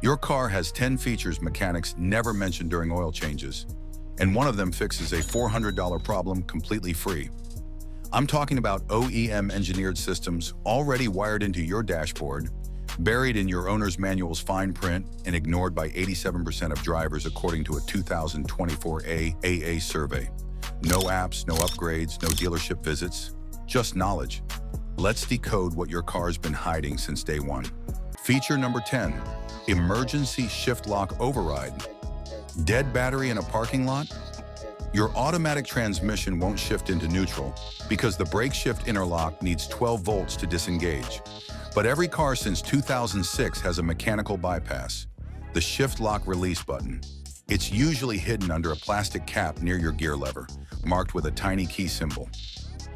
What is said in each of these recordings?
Your car has 10 features mechanics never mention during oil changes, and one of them fixes a $400 problem completely free. I'm talking about OEM-engineered systems already wired into your dashboard, buried in your owner's manual's fine print, and ignored by 87% of drivers according to a 2024 AAA survey. No apps, no upgrades, no dealership visits, just knowledge. Let's decode what your car's been hiding since day one. Feature number 10, emergency shift lock override. Dead battery in a parking lot? Your automatic transmission won't shift into neutral because the brake shift interlock needs 12 volts to disengage. But every car since 2006 has a mechanical bypass, the shift lock release button. It's usually hidden under a plastic cap near your gear lever, marked with a tiny key symbol.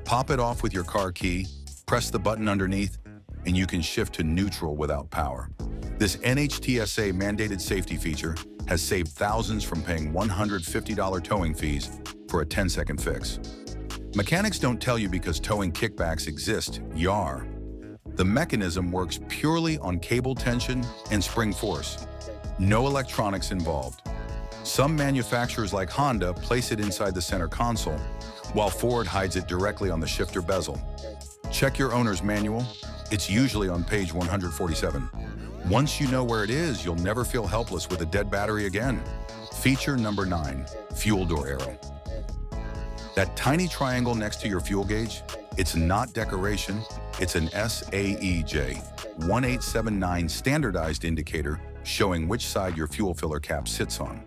Pop it off with your car key, press the button underneath, and you can shift to neutral without power. This NHTSA mandated safety feature has saved thousands from paying $150 towing fees for a 10-second fix. Mechanics don't tell you because towing kickbacks exist, yar. The mechanism works purely on cable tension and spring force. No electronics involved. Some manufacturers like Honda place it inside the center console, while Ford hides it directly on the shifter bezel. Check your owner's manual. It's usually on page 147. Once you know where it is, you'll never feel helpless with a dead battery again. Feature number 9, fuel door arrow. That tiny triangle next to your fuel gauge, it's not decoration, it's an SAEJ 1879 standardized indicator showing which side your fuel filler cap sits on.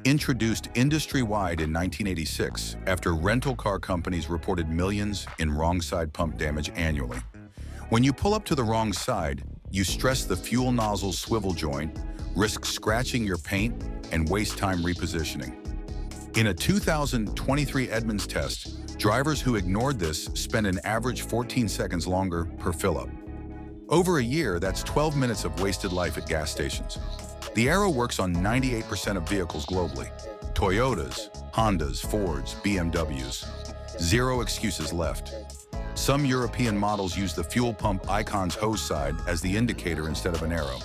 Introduced industry-wide in 1986 after rental car companies reported millions in wrong side pump damage annually. When you pull up to the wrong side, you stress the fuel nozzle swivel joint, risk scratching your paint, and waste time repositioning. In a 2023 Edmunds test, drivers who ignored this spent an average 14 seconds longer per fill-up. Over a year, that's 12 minutes of wasted life at gas stations. The arrow works on 98% of vehicles globally. Toyotas, Hondas, Fords, BMWs. Zero excuses left. Some European models use the fuel pump icon's hose side as the indicator instead of an arrow.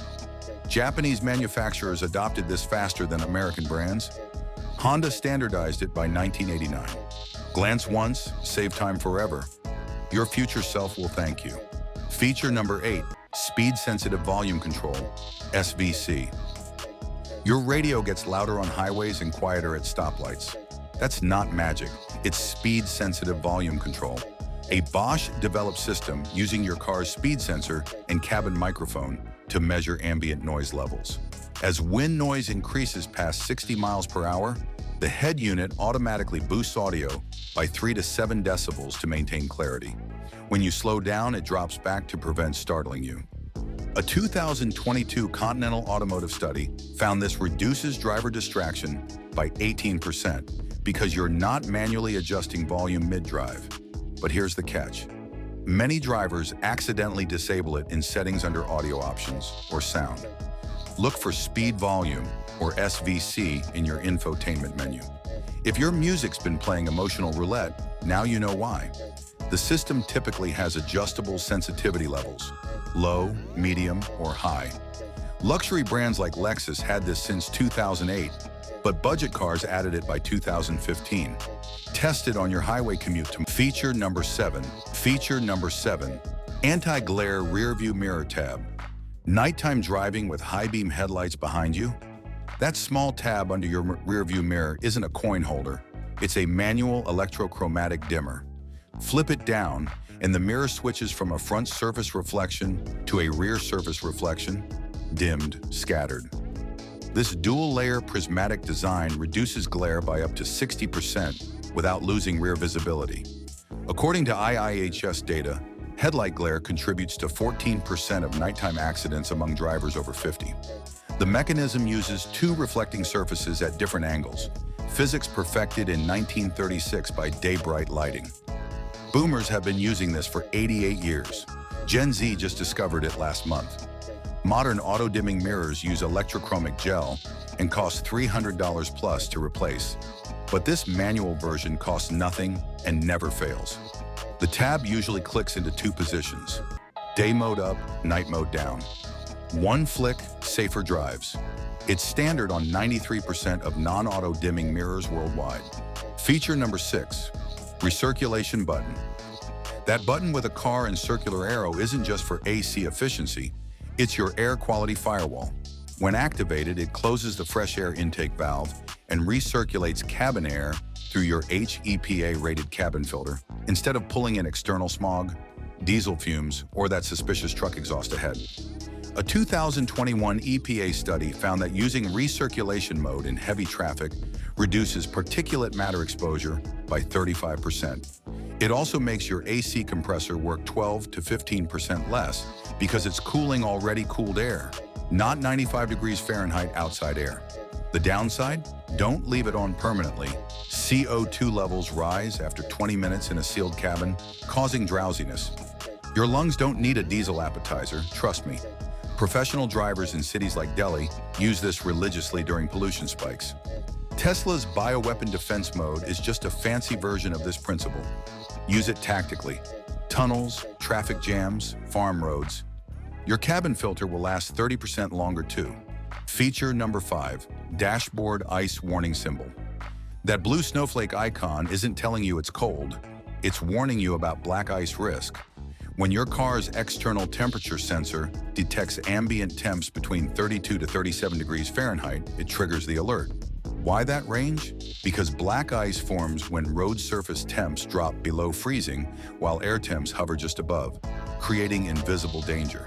Japanese manufacturers adopted this faster than American brands. Honda standardized it by 1989. Glance once, save time forever. Your future self will thank you. Feature number 8, speed-sensitive volume control, SVC. Your radio gets louder on highways and quieter at stoplights. That's not magic, it's speed-sensitive volume control. A Bosch-developed system using your car's speed sensor and cabin microphone to measure ambient noise levels. As wind noise increases past 60 miles per hour, the head unit automatically boosts audio by 3 to 7 decibels to maintain clarity. When you slow down, it drops back to prevent startling you. A 2022 Continental Automotive study found this reduces driver distraction by 18% because you're not manually adjusting volume mid-drive. But here's the catch. Many drivers accidentally disable it in settings under audio options or sound. Look for speed volume or SVC in your infotainment menu. If your music's been playing emotional roulette, now you know why. The system typically has adjustable sensitivity levels, low, medium, or high. Luxury brands like Lexus had this since 2008, but budget cars added it by 2015. Test it on your highway commute to Feature number 7. Feature number 7, anti-glare rear-view mirror tab. Nighttime driving with high-beam headlights behind you? That small tab under your rear-view mirror isn't a coin holder. It's a manual electrochromatic dimmer. Flip it down, and the mirror switches from a front surface reflection to a rear surface reflection, dimmed, scattered. This dual-layer prismatic design reduces glare by up to 60% without losing rear visibility. According to IIHS data, headlight glare contributes to 14% of nighttime accidents among drivers over 50. The mechanism uses 2 reflecting surfaces at different angles, physics perfected in 1936 by day-bright lighting. Boomers have been using this for 88 years. Gen Z just discovered it last month. Modern auto-dimming mirrors use electrochromic gel and cost $300 plus to replace. But this manual version costs nothing and never fails. The tab usually clicks into 2 positions, day mode up, night mode down. One flick, safer drives. It's standard on 93% of non-auto dimming mirrors worldwide. Feature number 6, recirculation button. That button with a car and circular arrow isn't just for AC efficiency, it's your air quality firewall. When activated, it closes the fresh air intake valve and recirculates cabin air through your HEPA-rated cabin filter, instead of pulling in external smog, diesel fumes, or that suspicious truck exhaust ahead. A 2021 EPA study found that using recirculation mode in heavy traffic reduces particulate matter exposure by 35%. It also makes your AC compressor work 12 to 15% less because it's cooling already cooled air, not 95 degrees Fahrenheit outside air. The downside? Don't leave it on permanently. CO2 levels rise after 20 minutes in a sealed cabin, causing drowsiness. Your lungs don't need a diesel appetizer, trust me. Professional drivers in cities like Delhi use this religiously during pollution spikes. Tesla's bioweapon defense mode is just a fancy version of this principle. Use it tactically. Tunnels, traffic jams, farm roads. Your cabin filter will last 30% longer too. Feature number 5, dashboard ice warning symbol. That blue snowflake icon isn't telling you it's cold, it's warning you about black ice risk. When your car's external temperature sensor detects ambient temps between 32 to 37 degrees Fahrenheit, it triggers the alert. Why that range? Because black ice forms when road surface temps drop below freezing while air temps hover just above, creating invisible danger.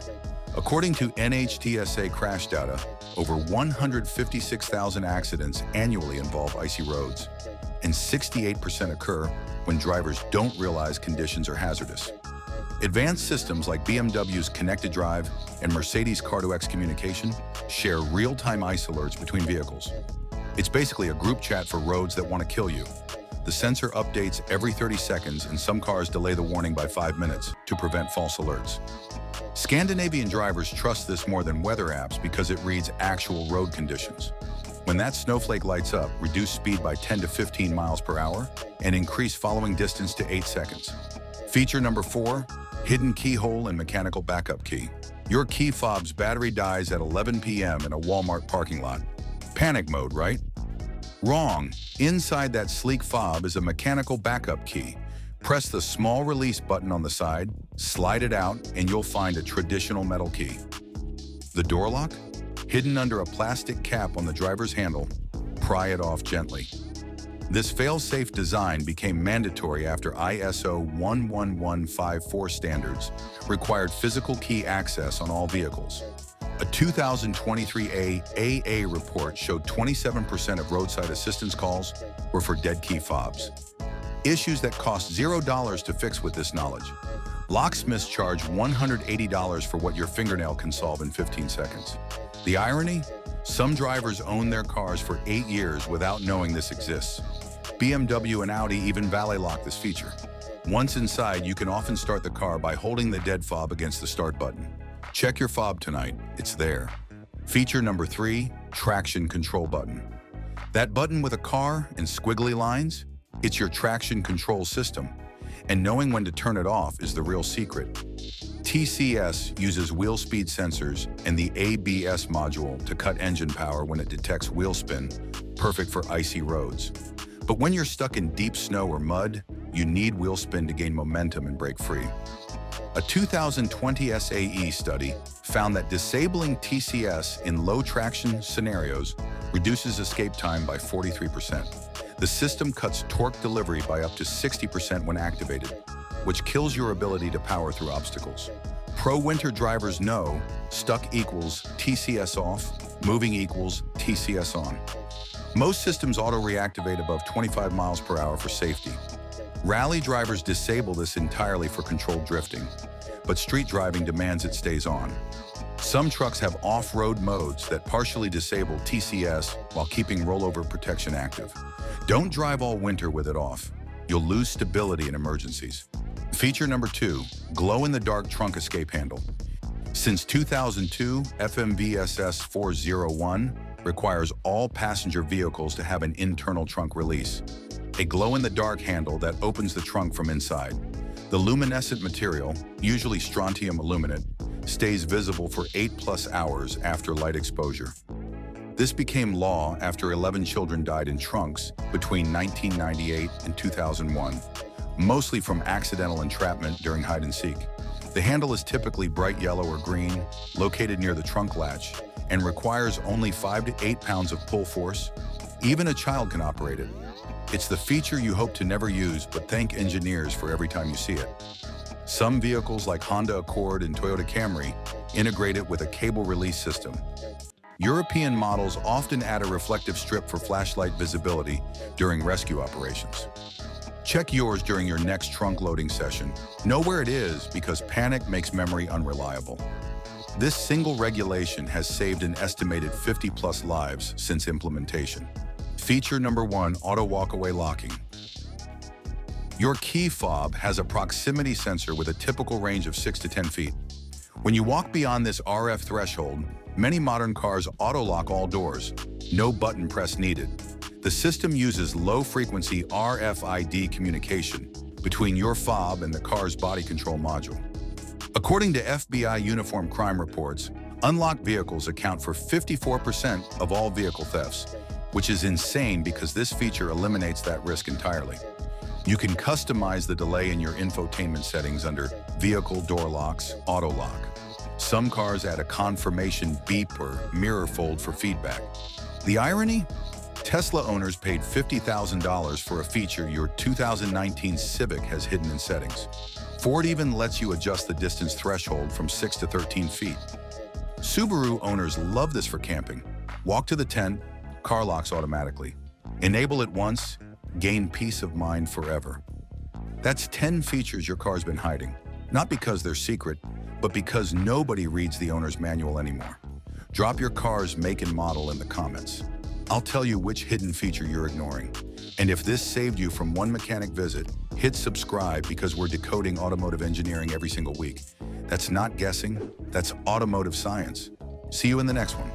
According to NHTSA crash data, over 156,000 accidents annually involve icy roads, and 68% occur when drivers don't realize conditions are hazardous. Advanced systems like BMW's Connected Drive and Mercedes Car2X communication share real-time ice alerts between vehicles. It's basically a group chat for roads that want to kill you. The sensor updates every 30 seconds, and some cars delay the warning by 5 minutes to prevent false alerts. Scandinavian drivers trust this more than weather apps because it reads actual road conditions. When that snowflake lights up, reduce speed by 10 to 15 miles per hour and increase following distance to 8 seconds. Feature number 4, hidden keyhole and mechanical backup key. Your key fob's battery dies at 11 p.m. in a Walmart parking lot. Panic mode, right? Wrong. Inside that sleek fob is a mechanical backup key. Press the small release button on the side, slide it out, and you'll find a traditional metal key. The door lock? Hidden under a plastic cap on the driver's handle, pry it off gently. This fail-safe design became mandatory after ISO 11154 standards required physical key access on all vehicles. A 2023 AA report showed 27% of roadside assistance calls were for dead key fobs. Issues that cost $0 to fix with this knowledge. Locksmiths charge $180 for what your fingernail can solve in 15 seconds. The irony? Some drivers own their cars for 8 years without knowing this exists. BMW and Audi even valet lock this feature. Once inside, you can often start the car by holding the dead fob against the start button. Check your fob tonight, it's there. Feature number 3, traction control button. That button with a car and squiggly lines? It's your traction control system. And knowing when to turn it off is the real secret. TCS uses wheel speed sensors and the ABS module to cut engine power when it detects wheel spin, perfect for icy roads. But when you're stuck in deep snow or mud, you need wheel spin to gain momentum and break free. A 2020 SAE study found that disabling TCS in low traction scenarios reduces escape time by 43%. The system cuts torque delivery by up to 60% when activated, which kills your ability to power through obstacles. Pro winter drivers know stuck equals TCS off, moving equals TCS on. Most systems auto-reactivate above 25 miles per hour for safety. Rally drivers disable this entirely for controlled drifting, but street driving demands it stays on. Some trucks have off-road modes that partially disable TCS while keeping rollover protection active. Don't drive all winter with it off. You'll lose stability in emergencies. Feature number 2, glow-in-the-dark trunk escape handle. Since 2002, FMVSS 401 requires all passenger vehicles to have an internal trunk release, a glow-in-the-dark handle that opens the trunk from inside. The luminescent material, usually strontium aluminate, stays visible for 8+ hours after light exposure. This became law after 11 children died in trunks between 1998 and 2001, mostly from accidental entrapment during hide and seek. The handle is typically bright yellow or green, located near the trunk latch, and requires only 5 to 8 pounds of pull force. Even a child can operate it. It's the feature you hope to never use, but thank engineers for every time you see it. Some vehicles like Honda Accord and Toyota Camry integrate it with a cable release system. European models often add a reflective strip for flashlight visibility during rescue operations. Check yours during your next trunk loading session. Know where it is because panic makes memory unreliable. This single regulation has saved an estimated 50+ lives since implementation. Feature number 1, auto-walkaway locking. Your key fob has a proximity sensor with a typical range of 6 to 10 feet. When you walk beyond this RF threshold, many modern cars auto-lock all doors. No button press needed. The system uses low-frequency RFID communication between your fob and the car's body control module. According to FBI uniform crime reports, unlocked vehicles account for 54% of all vehicle thefts, which is insane because this feature eliminates that risk entirely. You can customize the delay in your infotainment settings under Vehicle Door Locks, Auto Lock. Some cars add a confirmation beep or mirror fold for feedback. The irony? Tesla owners paid $50,000 for a feature your 2019 Civic has hidden in settings. Ford even lets you adjust the distance threshold from 6 to 13 feet. Subaru owners love this for camping. Walk to the tent, car locks automatically. Enable it once, gain peace of mind forever. That's 10 features your car's been hiding. Not because they're secret, but because nobody reads the owner's manual anymore. Drop your car's make and model in the comments. I'll tell you which hidden feature you're ignoring. And if this saved you from one mechanic visit, hit subscribe because we're decoding automotive engineering every single week. That's not guessing, that's automotive science. See you in the next one.